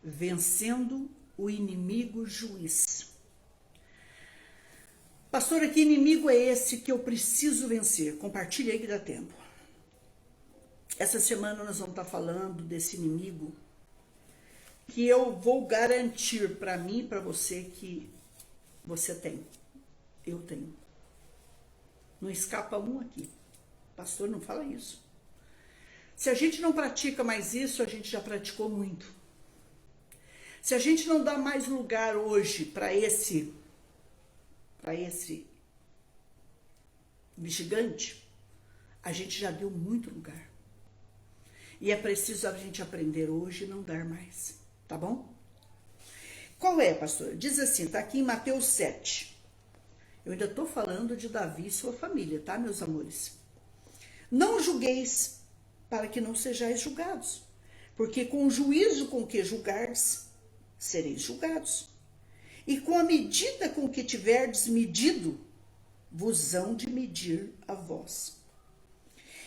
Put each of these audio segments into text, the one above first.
vencendo o inimigo juiz. Pastora, que inimigo é esse que eu preciso vencer? Compartilhe aí que dá tempo. Essa semana nós vamos estar falando desse inimigo que eu vou garantir para mim e para você que você tem. Eu tenho. Não escapa um aqui. Pastor, não fala isso. Se a gente não pratica mais isso, a gente já praticou muito. Se a gente não dá mais lugar hoje para esse gigante, a gente já deu muito lugar. E é preciso a gente aprender hoje e não dar mais, tá bom? Qual é, pastor? Diz assim, tá aqui em Mateus 7. Eu ainda tô falando de Davi e sua família, tá, meus amores? Não julgueis, para que não sejais julgados, porque com o juízo com que julgardes, sereis julgados. E com a medida com que tiverdes medido, vos hão de medir a vós.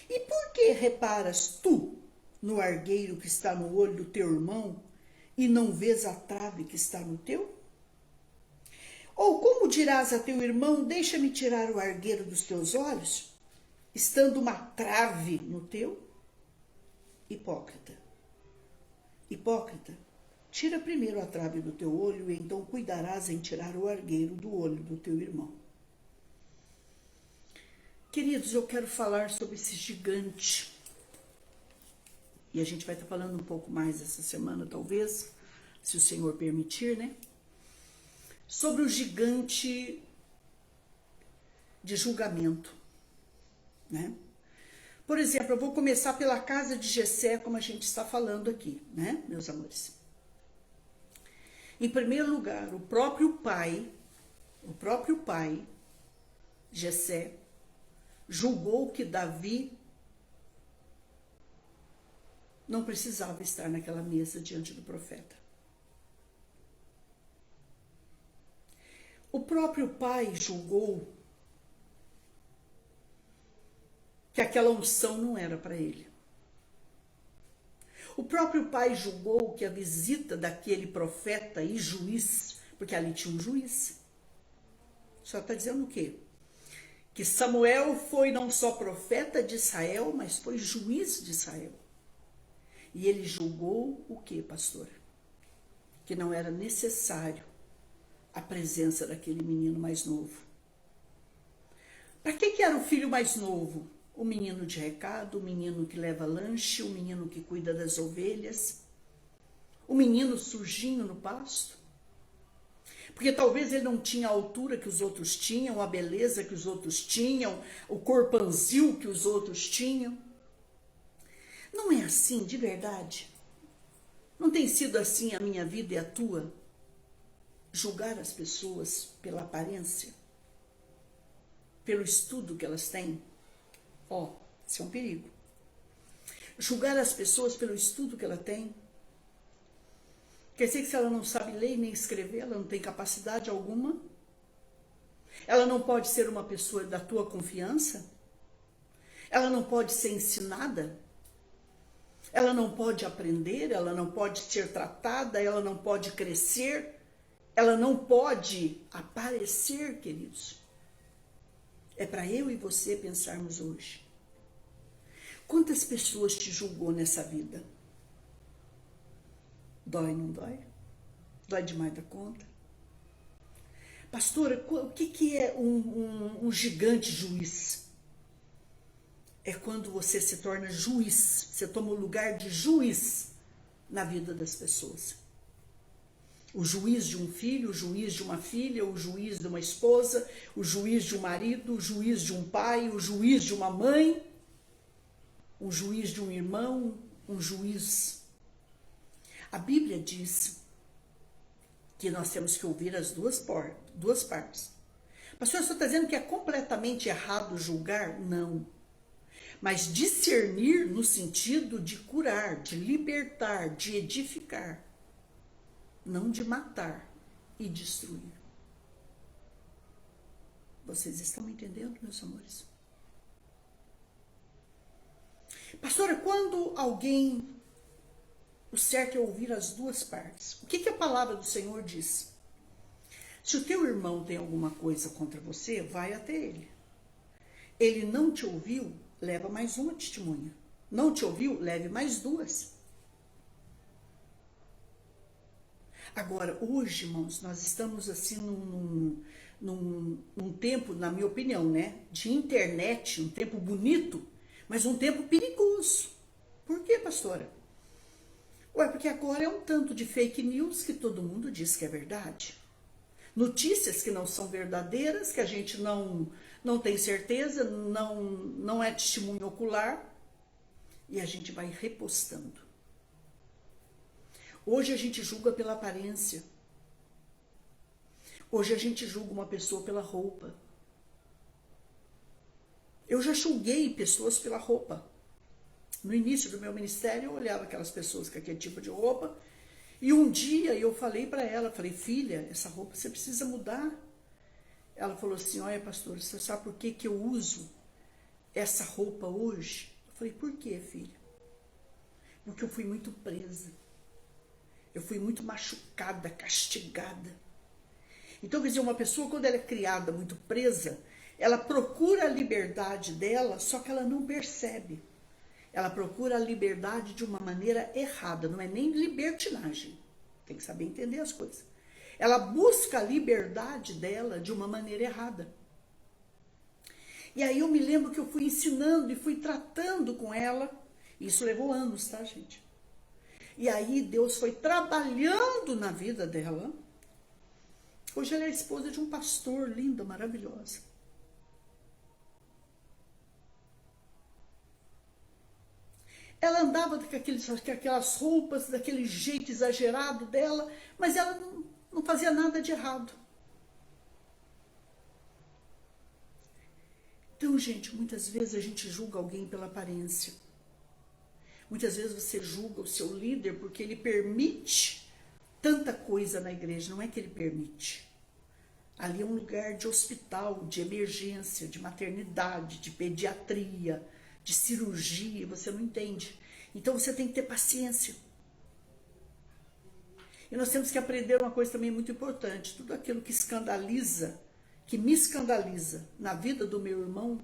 E por que reparas tu no argueiro que está no olho do teu irmão e não vês a trave que está no teu? Ou como dirás a teu irmão, deixa-me tirar o argueiro dos teus olhos, estando uma trave no teu? Hipócrita. Hipócrita. Tira primeiro a trave do teu olho e então cuidarás em tirar o argueiro do olho do teu irmão. Queridos, eu quero falar sobre esse gigante. E a gente vai estar falando um pouco mais essa semana, talvez, se o Senhor permitir, né? Sobre o gigante de julgamento, né? Por exemplo, eu vou começar pela casa de Jessé, como a gente está falando aqui, né, meus amores? Em primeiro lugar, o próprio pai, Jessé, julgou que Davi não precisava estar naquela mesa diante do profeta. O próprio pai julgou que aquela unção não era para ele. O próprio pai julgou que a visita daquele profeta e juiz, porque ali tinha um juiz. Só está dizendo o quê? Que Samuel foi não só profeta de Israel, mas foi juiz de Israel. E ele julgou o quê, pastor? Que não era necessário a presença daquele menino mais novo. Para que era o filho mais novo? O menino de recado, o menino que leva lanche, o menino que cuida das ovelhas, o menino sujinho no pasto. Porque talvez ele não tinha a altura que os outros tinham, a beleza que os outros tinham, o corpanzil que os outros tinham. Não é assim, de verdade? Não tem sido assim a minha vida e a tua? Julgar as pessoas pela aparência? Pelo estudo que elas têm? Isso é um perigo. Julgar as pessoas pelo estudo que ela tem. Quer dizer que se ela não sabe ler nem escrever, ela não tem capacidade alguma? Ela não pode ser uma pessoa da tua confiança? Ela não pode ser ensinada? Ela não pode aprender? Ela não pode ser tratada? Ela não pode crescer? Ela não pode aparecer, queridos? É para eu e você pensarmos hoje. Quantas pessoas te julgou nessa vida? Dói, não dói? Dói demais da conta? Pastora, o que é um gigante juiz? É quando você se torna juiz, você toma o lugar de juiz na vida das pessoas. O juiz de um filho, o juiz de uma filha, o juiz de uma esposa, o juiz de um marido, o juiz de um pai, o juiz de uma mãe, o juiz de um irmão, um juiz. A Bíblia diz que nós temos que ouvir as duas partes. Pastor, você está dizendo que é completamente errado julgar? Não. Mas discernir no sentido de curar, de libertar, de edificar. Não de matar e destruir. Vocês estão me entendendo, meus amores? Pastora, quando alguém O certo é ouvir as duas partes. O que a palavra do Senhor diz? Se o teu irmão tem alguma coisa contra você, vai até ele. Ele não te ouviu, leva mais uma testemunha. Não te ouviu, leve mais duas. Agora, hoje, irmãos, nós estamos assim num tempo, na minha opinião, né, de internet, um tempo bonito, mas um tempo perigoso. Por quê, pastora? Ué, porque agora é um tanto de fake news que todo mundo diz que é verdade. Notícias que não são verdadeiras, que a gente não tem certeza, não é testemunho ocular, e a gente vai repostando. Hoje a gente julga pela aparência. Hoje a gente julga uma pessoa pela roupa. Eu já julguei pessoas pela roupa. No início do meu ministério, eu olhava aquelas pessoas com aquele tipo de roupa, e um dia eu falei para ela, falei, filha, essa roupa você precisa mudar. Ela falou assim, olha, pastor, você sabe por que eu uso essa roupa hoje? Eu falei, por quê, filha? Porque eu fui muito presa. Eu fui muito machucada, castigada. Então, quer dizer, uma pessoa, quando ela é criada muito presa, ela procura a liberdade dela, só que ela não percebe. Ela procura a liberdade de uma maneira errada, não é nem libertinagem. Tem que saber entender as coisas. Ela busca a liberdade dela de uma maneira errada. E aí eu me lembro que eu fui ensinando e fui tratando com ela. Isso levou anos, tá, gente? E aí Deus foi trabalhando na vida dela. Hoje ela é esposa de um pastor, linda, maravilhosa. Ela andava com aquelas roupas, daquele jeito exagerado dela, mas ela não fazia nada de errado. Então, gente, muitas vezes a gente julga alguém pela aparência. Muitas vezes você julga o seu líder porque ele permite tanta coisa na igreja. Não é que ele permite. Ali é um lugar de hospital, de emergência, de maternidade, de pediatria, de cirurgia, você não entende. Então você tem que ter paciência. E nós temos que aprender uma coisa também muito importante. Tudo aquilo que escandaliza, que me escandaliza na vida do meu irmão,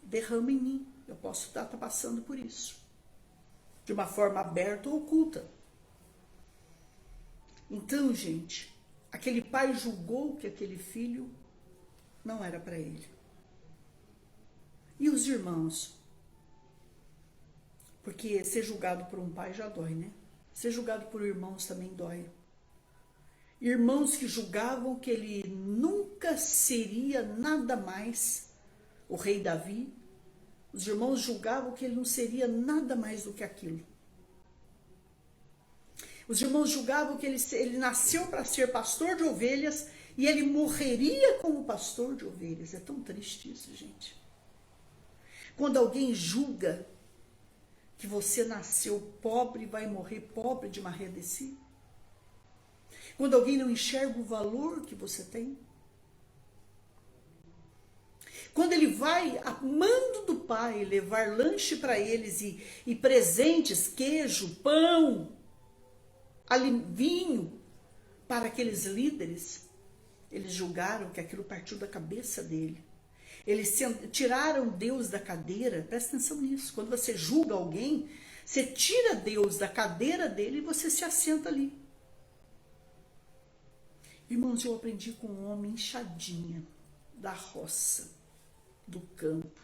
derrama em mim. Eu posso estar passando por isso. De uma forma aberta ou oculta. Então, gente, aquele pai julgou que aquele filho não era para ele. E os irmãos? Porque ser julgado por um pai já dói, né? Ser julgado por irmãos também dói. Irmãos que julgavam que ele nunca seria nada mais o rei Davi. Os irmãos julgavam que ele não seria nada mais do que aquilo. Os irmãos julgavam que ele nasceu para ser pastor de ovelhas e ele morreria como pastor de ovelhas. É tão triste isso, gente. Quando alguém julga que você nasceu pobre e vai morrer pobre de maré de si. Quando alguém não enxerga o valor que você tem. Quando ele vai, a mando do pai, levar lanche para eles e presentes, queijo, pão, vinho, para aqueles líderes, eles julgaram que aquilo partiu da cabeça dele. Eles tiraram Deus da cadeira, presta atenção nisso. Quando você julga alguém, você tira Deus da cadeira dele e você se assenta ali. Irmãos, eu aprendi com um homem enxadinha, da roça, do campo,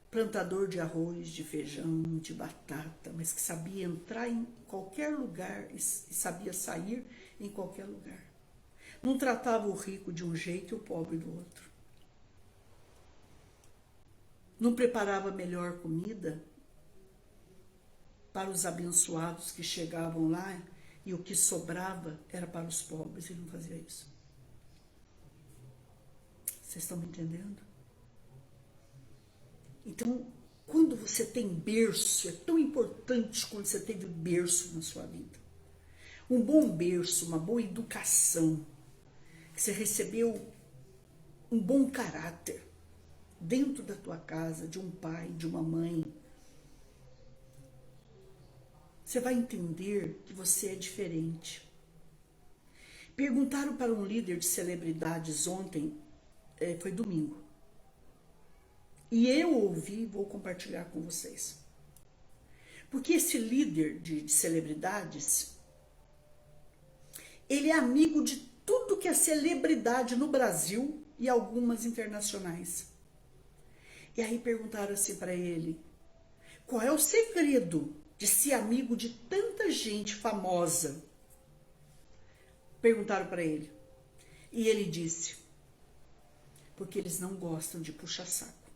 plantador de arroz, de feijão, de batata, mas que sabia entrar em qualquer lugar e sabia sair em qualquer lugar. Não tratava o rico de um jeito e o pobre do outro. Não preparava melhor comida para os abençoados que chegavam lá e o que sobrava era para os pobres. Ele não fazia isso. Vocês estão me entendendo? Então, quando você tem berço, é tão importante quando você teve berço na sua vida. Um bom berço, uma boa educação, que você recebeu um bom caráter dentro da tua casa, de um pai, de uma mãe. você vai entender que você é diferente. Perguntaram para um líder de celebridades ontem, foi domingo, e eu ouvi, vou compartilhar com vocês. Porque esse líder de celebridades, ele é amigo de tudo que é celebridade no Brasil e algumas internacionais. E aí perguntaram assim para ele, qual é o segredo de ser amigo de tanta gente famosa? Perguntaram para ele. E ele disse, porque eles não gostam de puxa-saco.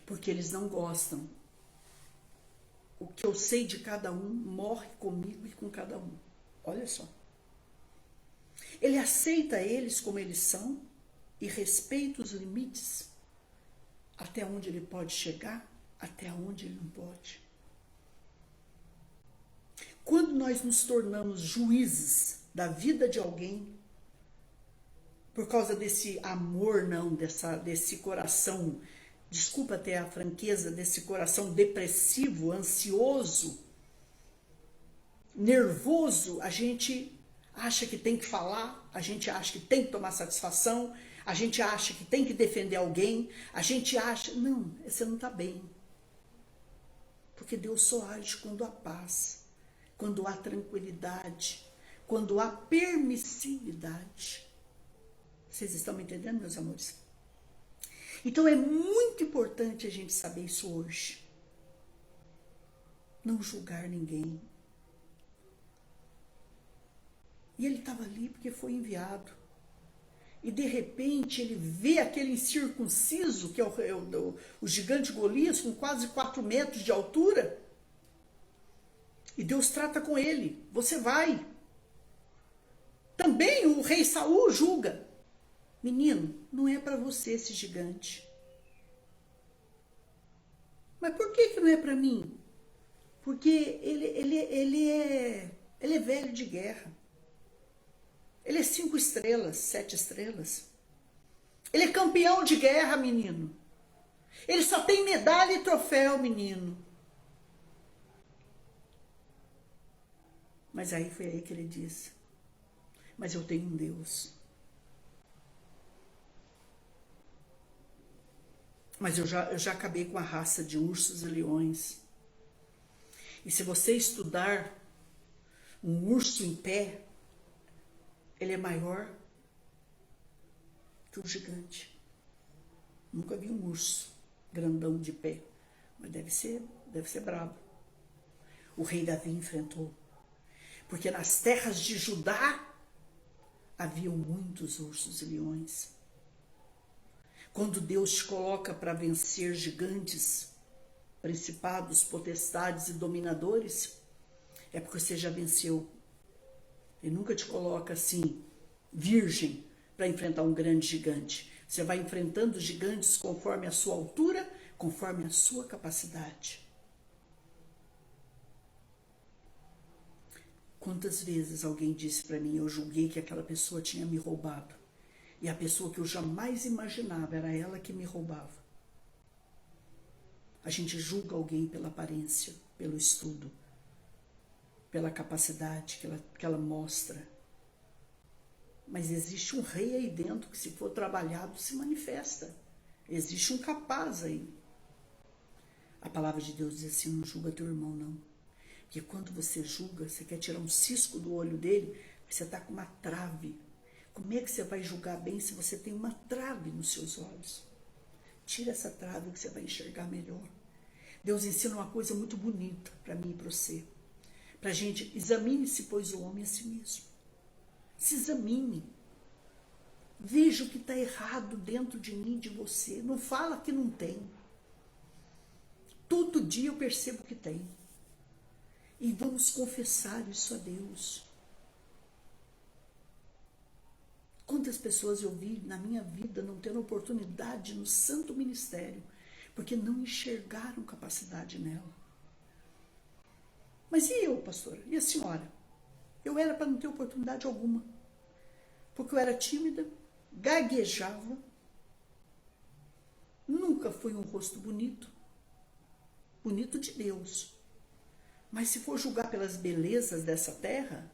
Porque eles não gostam. O que eu sei de cada um morre comigo e com cada um. Olha só. Ele aceita eles como eles são e respeita os limites até onde ele pode chegar, até onde ele não pode. Quando nós nos tornamos juízes da vida de alguém, por causa desse amor, não, desse coração, desculpa até a franqueza, desse coração depressivo, ansioso, nervoso, a gente acha que tem que falar, a gente acha que tem que tomar satisfação, a gente acha que tem que defender alguém, a gente acha, não, você não está bem. Porque Deus só age quando há paz, quando há tranquilidade, quando há permissividade. Vocês estão me entendendo, meus amores? Então é muito importante a gente saber isso hoje. Não julgar ninguém. E ele estava ali porque foi enviado. E de repente ele vê aquele incircunciso, que é o gigante Golias, com quase 4 metros de altura. E Deus trata com ele. Você vai. Também o rei Saul julga. Menino, não é para você esse gigante. Mas por que não é para mim? Porque ele é velho de guerra. Ele é 5 estrelas, 7 estrelas. Ele é campeão de guerra, menino. Ele só tem medalha e troféu, menino. Mas aí foi aí que ele disse, mas eu tenho um Deus. Mas eu já acabei com a raça de ursos e leões. E se você estudar um urso em pé, ele é maior que um gigante. Nunca vi um urso grandão de pé, mas deve ser brabo. O rei Davi enfrentou, porque nas terras de Judá haviam muitos ursos e leões. Quando Deus te coloca para vencer gigantes, principados, potestades e dominadores, é porque você já venceu. Ele nunca te coloca assim, virgem, para enfrentar um grande gigante. Você vai enfrentando gigantes conforme a sua altura, conforme a sua capacidade. Quantas vezes alguém disse para mim, eu julguei que aquela pessoa tinha me roubado. E a pessoa que eu jamais imaginava era ela que me roubava. A gente julga alguém pela aparência, pelo estudo, pela capacidade que ela mostra. Mas existe um rei aí dentro que, se for trabalhado, se manifesta. Existe um capaz aí. A palavra de Deus diz assim, não julga teu irmão, não. Porque quando você julga, você quer tirar um cisco do olho dele, você está com uma trave. Como é que você vai julgar bem se você tem uma trave nos seus olhos? Tira essa trave que você vai enxergar melhor. Deus ensina uma coisa muito bonita para mim e para você. Para a gente, examine-se, pois, o homem a si mesmo. Se examine. Veja o que está errado dentro de mim, de você. Não fala que não tem. Todo dia eu percebo que tem. E vamos confessar isso a Deus. Quantas pessoas eu vi na minha vida não tendo oportunidade no santo ministério, porque não enxergaram capacidade nela. Mas e eu, pastora? E a senhora? Eu era para não ter oportunidade alguma, porque eu era tímida, gaguejava, nunca fui um rosto bonito, bonito de Deus, Mas se for julgar pelas belezas dessa terra,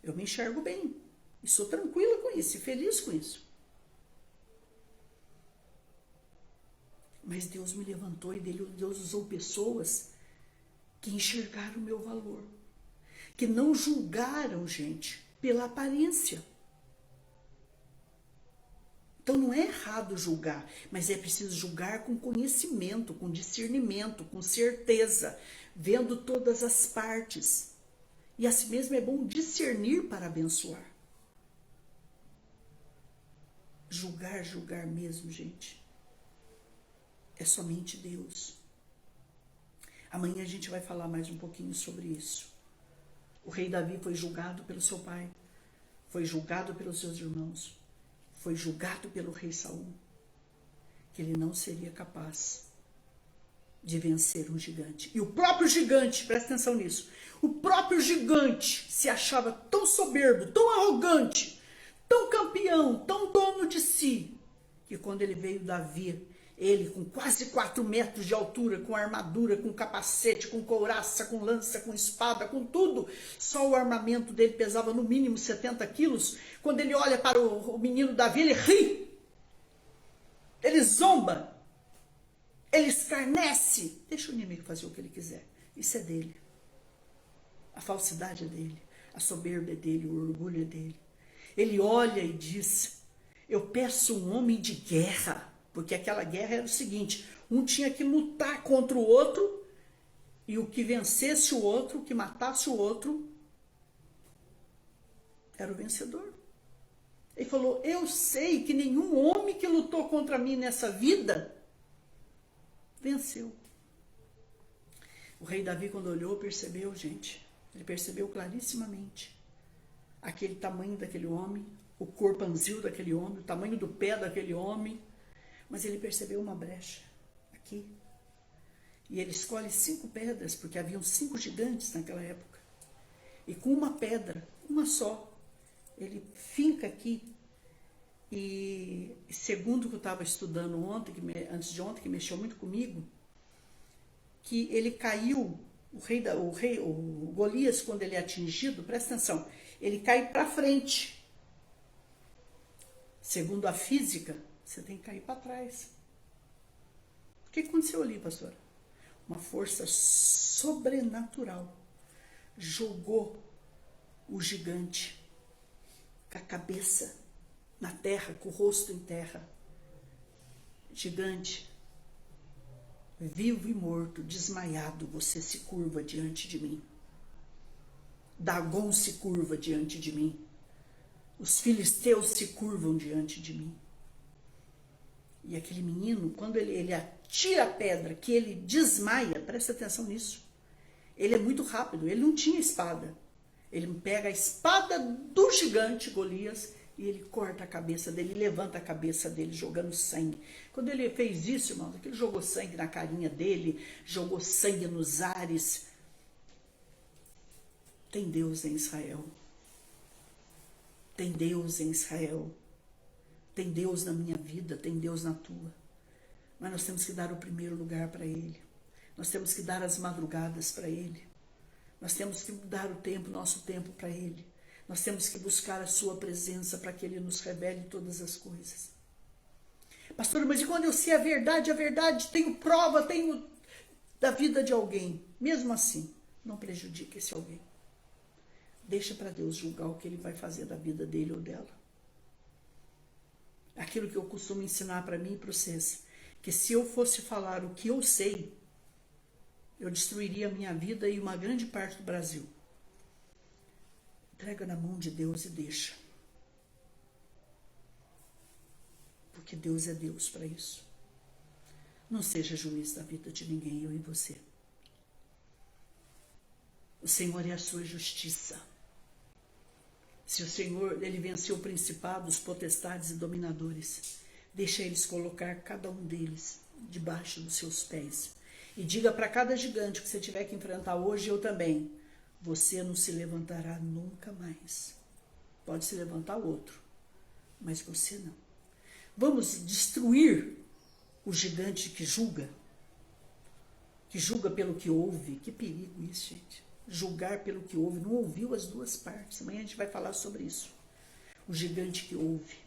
eu me enxergo bem. E sou tranquila com isso e feliz com isso. Mas Deus me levantou e Deus usou pessoas que enxergaram o meu valor. Que não julgaram, gente, pela aparência. Então não é errado julgar, mas é preciso julgar com conhecimento, com discernimento, com certeza, vendo todas as partes. E assim mesmo é bom discernir para abençoar. Julgar mesmo, gente, é somente Deus. Amanhã a gente vai falar mais um pouquinho sobre isso. O rei Davi foi julgado pelo seu pai, foi julgado pelos seus irmãos, foi julgado pelo rei Saul, que ele não seria capaz de vencer um gigante. E o próprio gigante, presta atenção nisso, o próprio gigante se achava tão soberbo, tão arrogante, tão campeão, tão dono de si, que quando ele veio Davi, ele com quase 4 metros de altura, com armadura, com capacete, com couraça, com lança, com espada, com tudo, só o armamento dele pesava no mínimo 70 quilos. Quando ele olha para o menino Davi, ele ri, ele zomba, ele escarnece. Deixa o inimigo fazer o que ele quiser, isso é dele. A falsidade é dele, a soberba é dele, o orgulho é dele. Ele olha e diz, eu peço um homem de guerra, porque aquela guerra era o seguinte, um tinha que lutar contra o outro, e o que vencesse o outro, o que matasse o outro, era o vencedor. Ele falou, eu sei que nenhum homem que lutou contra mim nessa vida, venceu. O rei Davi, quando olhou, percebeu, gente, ele percebeu clarissimamente aquele tamanho daquele homem, o corpo anzil daquele homem, o tamanho do pé daquele homem, mas ele percebeu uma brecha aqui. E ele escolhe 5 pedras, porque haviam 5 gigantes naquela época. E com uma pedra, uma só, ele finca aqui. E segundo o que eu estava estudando ontem, antes de ontem, que mexeu muito comigo, que ele caiu, o Golias, quando ele é atingido, presta atenção, ele cai para frente. Segundo a física, você tem que cair para trás. O que aconteceu ali, pastora? Uma força sobrenatural jogou o gigante com a cabeça na terra, com o rosto em terra. Gigante, vivo e morto, desmaiado, você se curva diante de mim. Dagon se curva diante de mim. Os filisteus se curvam diante de mim. E aquele menino, quando ele atira a pedra, que ele desmaia, presta atenção nisso. Ele é muito rápido, ele não tinha espada. Ele pega a espada do gigante Golias e ele corta a cabeça dele, levanta a cabeça dele, jogando sangue. Quando ele fez isso, irmãos, ele jogou sangue na carinha dele, jogou sangue nos ares. Tem Deus em Israel. Tem Deus em Israel. Tem Deus na minha vida, tem Deus na tua. Mas nós temos que dar o primeiro lugar para Ele. Nós temos que dar as madrugadas para Ele. Nós temos que dar o tempo, nosso tempo para Ele. Nós temos que buscar a sua presença para que Ele nos revele todas as coisas. Pastor, mas e quando eu sei a verdade, tenho prova, tenho da vida de alguém. Mesmo assim, não prejudique esse alguém. Deixa para Deus julgar o que Ele vai fazer da vida dele ou dela. Aquilo que eu costumo ensinar para mim e para vocês, que se eu fosse falar o que eu sei, eu destruiria a minha vida e uma grande parte do Brasil. Entrega na mão de Deus e deixa. Porque Deus é Deus para isso. Não seja juiz da vida de ninguém, eu e você. O Senhor é a sua justiça. Se o Senhor, Ele venceu principados, potestades e dominadores, deixa eles colocar cada um deles debaixo dos seus pés. E diga para cada gigante que você tiver que enfrentar hoje, eu também, você não se levantará nunca mais. Pode se levantar outro, mas você não. Vamos destruir o gigante que julga? que julga pelo que ouve. Que perigo isso, gente. Julgar pelo que ouve, não ouviu as duas partes. Amanhã a gente vai falar sobre isso. O gigante que ouve.